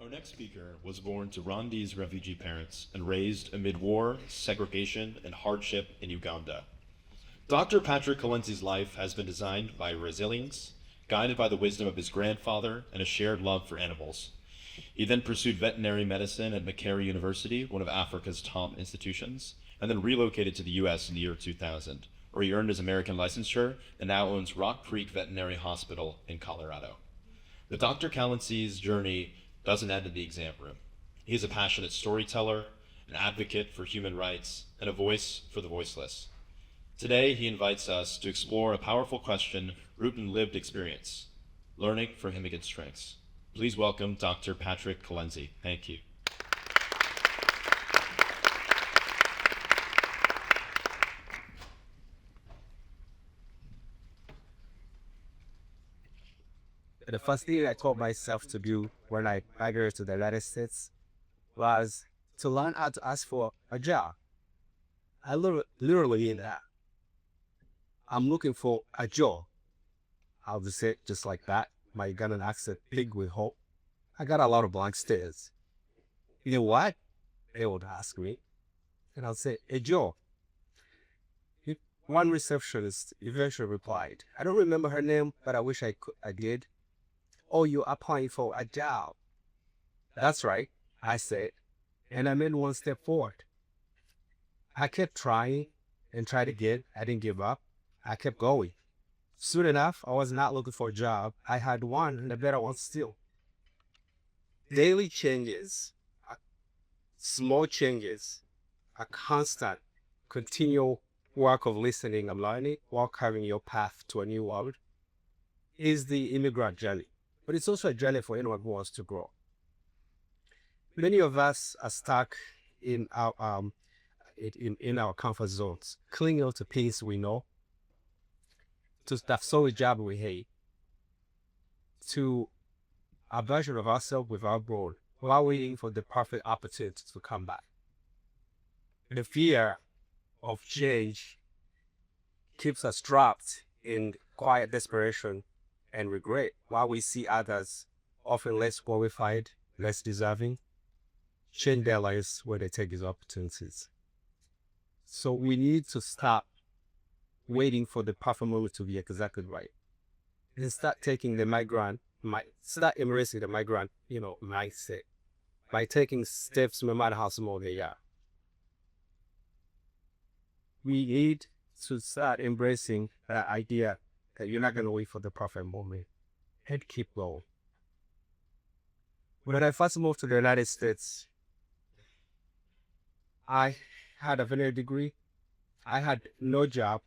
Our next speaker was born to Rwandese refugee parents and raised amid war, segregation, and hardship in Uganda. Dr. Patrick Kalenzi's life has been designed by resilience, guided by the wisdom of his grandfather and a shared love for animals. He then pursued veterinary medicine at Makerere University, one of Africa's top institutions, and then relocated to the US in the year 2000, where he earned his American licensure and now owns Rock Creek Veterinary Hospital in Colorado. The Dr. Kalenzi's journey doesn't end in the exam room. He is a passionate storyteller, an advocate for human rights, and a voice for the voiceless. Today, he invites us to explore a powerful question rooted in lived experience, learning from immigrant strengths. Please welcome Dr. Patrick Kalenzi. Thank you. The first thing I taught myself to do when I migrated to the United States was to learn how to ask for a job. I literally mean that. I'm looking for a job. I'll just say it just like that. My Ugandan accent, big with hope. I got a lot of blank stares. You know what? They would ask me. And I'll say, a job. One receptionist eventually replied. I don't remember her name, but I wish I did. Oh, you're applying for a job. That's right, I said, and I made one step forward. I kept trying and tried again. I didn't give up. I kept going. Soon enough, I was not looking for a job. I had one and a better one still. Daily changes, small changes, a constant, continual work of listening and learning while carrying your path to a new world is the immigrant journey. But it's also a journey for anyone who wants to grow. Many of us are stuck in our comfort zones, clinging to peace we know, to that solid job we hate, to a version of ourselves with our goal, while waiting for the perfect opportunity to come back. The fear of change keeps us trapped in quiet desperation and regret, while we see others, often less qualified, less deserving, change their lives when they take these opportunities. So we need to stop waiting for the perfect moment to be exactly right, and start taking the start embracing the migrant, mindset by taking steps no matter how small they are. We need to start embracing that idea that you're not going to wait for the perfect moment and keep going. When I first moved to the United States, I had a veterinary degree. I had no job.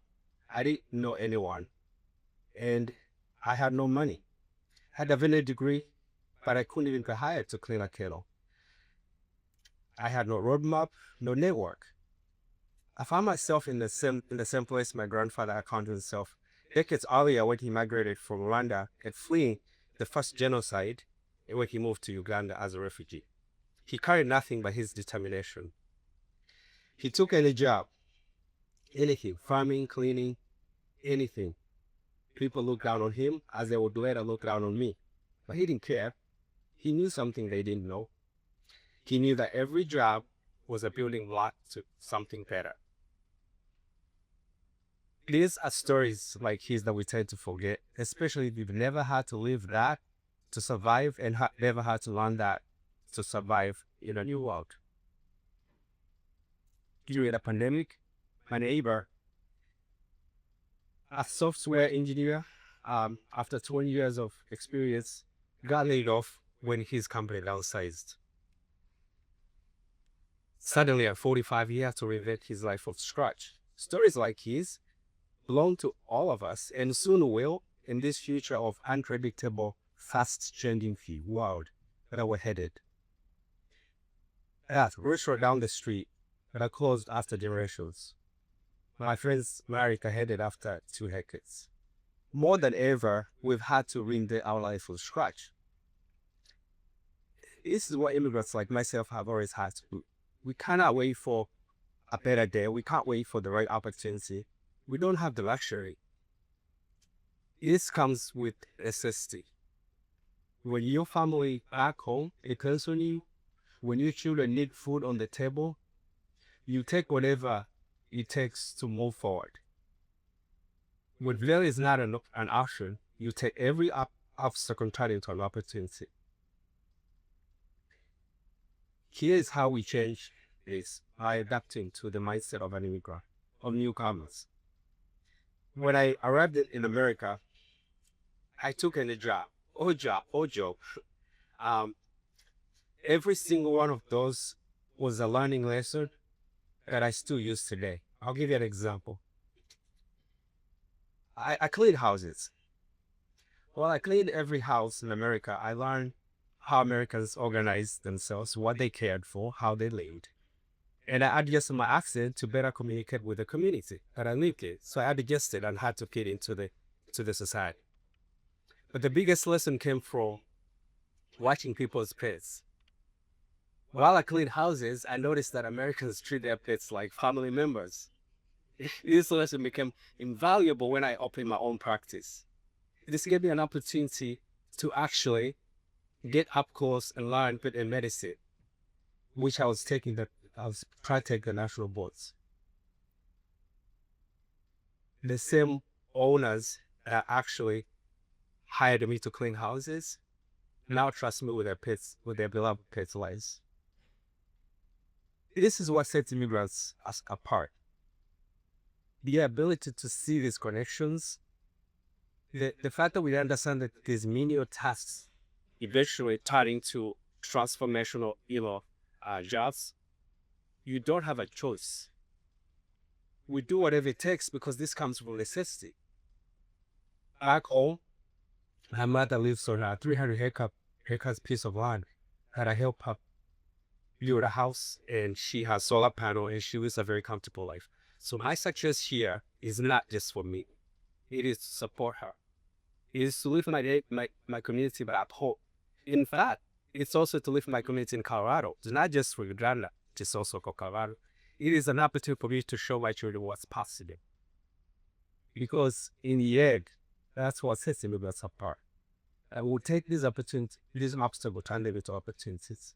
I didn't know anyone. And I had no money. I had a veterinary degree, but I couldn't even get hired to clean a kennel. I had no roadmap, no network. I found myself in the same place my grandfather had found himself decades earlier when he migrated from Rwanda and fleeing the first genocide and when he moved to Uganda as a refugee. He carried nothing but his determination. He took any job, anything, farming, cleaning, anything. People looked down on him as they would later look down on me. But he didn't care. He knew something they didn't know. He knew that every job was a building block to something better. These are stories like his that we tend to forget, especially if you've never had to live that to survive and never had to learn that to survive in a new world. During the pandemic, my neighbor, a software engineer, after 20 years of experience, got laid off when his company downsized. Suddenly, at 45, he had to reinvent his life from scratch. Stories like his belong to all of us and soon will in this future of unpredictable, fast-changing world that we're headed. That restaurant down the street that are closed after generations. My friend's married headed after 2 decades. More than ever, we've had to reinvent our life from scratch. This is what immigrants like myself have always had to do. We cannot wait for a better day. We can't wait for the right opportunity. We don't have the luxury. This comes with necessity. When your family back home, it turns on you, when your children need food on the table, you take whatever it takes to move forward. When failure is not an option, you take every obstacle and turn it into an opportunity. Here is how we change this by adapting to the mindset of an immigrant, of newcomers. When I arrived in America, I took any job, or job. Every single one of those was a learning lesson that I still use today. I'll give you an example. I cleaned houses. While I cleaned every house in America, I learned how Americans organized themselves, what they cared for, how they lived. And I adjusted my accent to better communicate with the community that I lived in. So I adjusted and had to fit into the society. But the biggest lesson came from watching people's pets. While I cleaned houses, I noticed that Americans treat their pets like family members. This lesson became invaluable when I opened my own practice. This gave me an opportunity to actually get up close and learn pet medicine, which I was trying to take the national boards. The same owners that actually hired me to clean houses now trust me with their pets, with their beloved pets' lives. This is what sets immigrants apart. The ability to see these connections, the fact that we understand that these menial tasks eventually turn into transformational, jobs. You don't have a choice. We do whatever it takes because this comes from necessity. Back home, my mother lives on a 300 acres piece of land that I help her build a house, and she has solar panel, and she lives a very comfortable life. So my success here is not just for me. It is to support her. It is to live my community back home. In fact, it's also to live my community in Colorado. It's not just for Uganda, it's also for Colorado. It is an opportunity for me to show my children what's possible. Because in the end, that's what sets immigrants apart. I will take these opportunities, these obstacles, turn them into opportunities.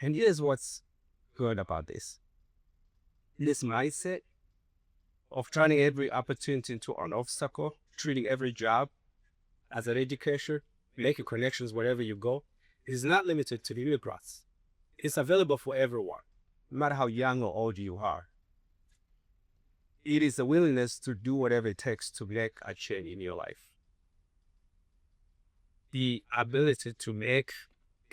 And here's what's good about this. This mindset of turning every opportunity into an obstacle, treating every job as an education, making connections wherever you go, is not limited to the immigrants. It's available for everyone, no matter how young or old you are. It is a willingness to do whatever it takes to make a change in your life. The ability to make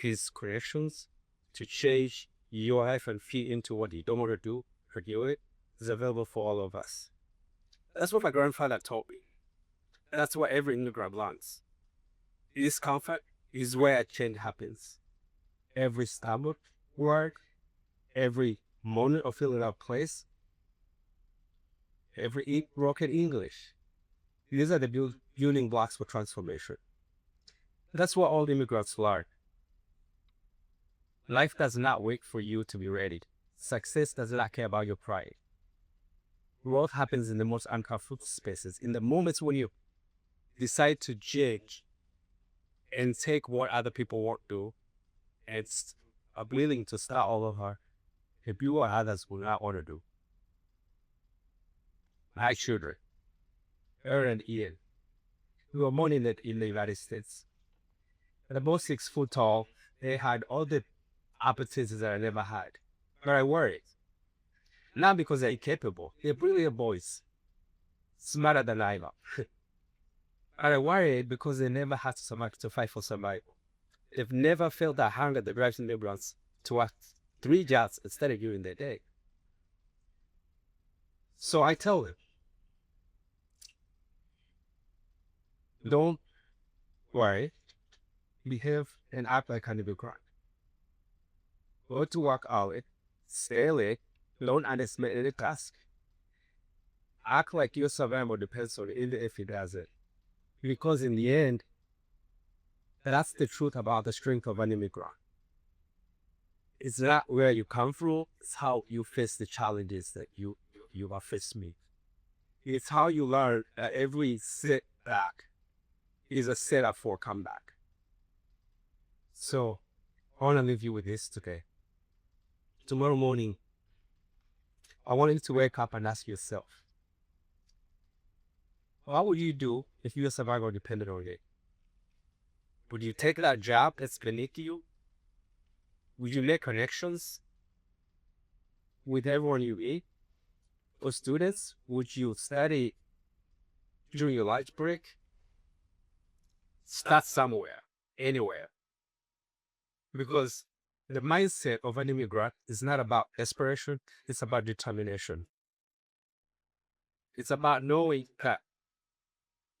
these connections, to change your life and fit into what you don't want to do or do it, is available for all of us. That's what my grandfather taught me. That's what every immigrant learns. Discomfort is where a change happens. Every stomach word, every moment of feeling out of place, every broken English. These are the building blocks for transformation. That's what all immigrants learn. Life does not wait for you to be ready. Success does not care about your pride. Growth happens in the most uncomfortable spaces, in the moments when you decide to judge and take what other people won't do, and are willing to start all over and do what others will not want to do. My children, Aaron and Ian, who were born in the United States, they're both 6 foot tall. They had all the opportunities that I never had. But I worried. Not because they're incapable. They're brilliant boys. Smarter than I am. But I worried because they never had to fight for survival. They've never felt that hunger that drives immigrants to work 3 jobs instead of during their day. So I tell them, don't worry. Behave and act like an immigrant. Go to work early, stay late, don't underestimate any task. Act like your survival depends on it, even if it doesn't. Because in the end, that's the truth about the strength of an immigrant. It's not where you come from, it's how you face the challenges that you are faced with. It's how you learn that every setback is a setup for a comeback. So I want to leave you with this today. Tomorrow morning, I want you to wake up and ask yourself, what would you do if you were survival depended on it? Would you take that job that's beneath you? Would you make connections with everyone you meet? Or students, would you study during your lunch break? Start somewhere, anywhere. Because the mindset of an immigrant is not about desperation, it's about determination. It's about knowing that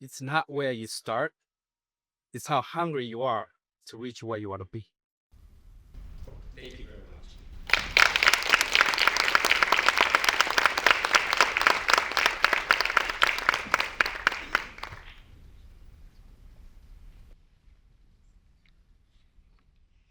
it's not where you start, it's how hungry you are to reach where you want to be.